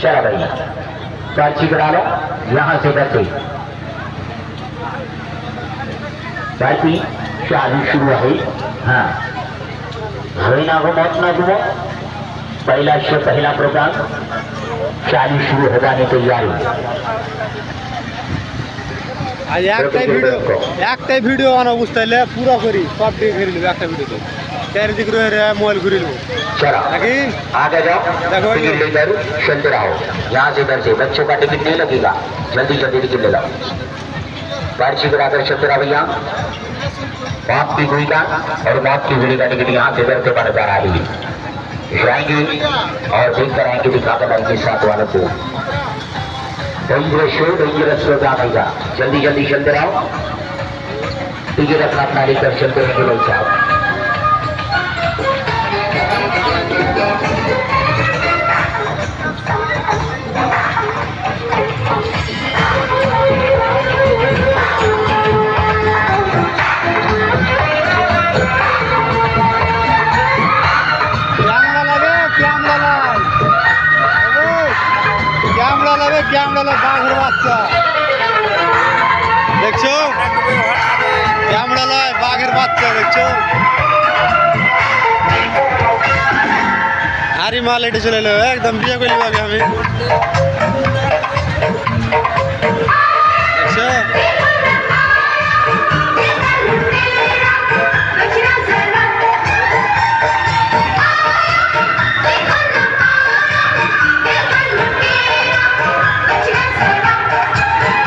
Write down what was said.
चला भैया पर्ची करा लो यहाँ से बचे पर्ची शादी शुरू है। हाँ ना हो मौत ना घूमो पहला शो पहला प्रोग्राम शादी शुरू हो जाने तैयारी आज एकटाई ভিডিও আনা বুঝতাইলে পুরো করি সব দিয়ে ঘুরে নেব একটা ভিডিওতে চারিদিকে রয়ে মোবাইল ঘুরে নেব। चलो নাকি आगे जाओ टिकट लेकर चलते रहो यहाँ से इधर से बच्चों का टिकट नहीं लगेगा जल्दी जल्दी टिकट ले लो पर्ची कराकर चलते रहो भैया मौत की गुड़ी का और मौत की गुड़ी का टिकट यहाँ से इधर से बन जा रही है जाएंगे और देख कर आएंगे दिखाकर आएंगे साथ वालों को डेंजरस शो डेंजरस प्रोग्राम आएगा जल्दी जल्दी चलते रहो टिकट अपना अपना लेकर चलते रहेंगे भाई साहब। ক্যামেরা বাঘের বাচ্চা দেখছো ক্যামেরা লয় বাঘের বাচ্চা দেখছো হারি মাল এটে চলে এলো একদম বিয়ে করলি আগে আমি দেখছো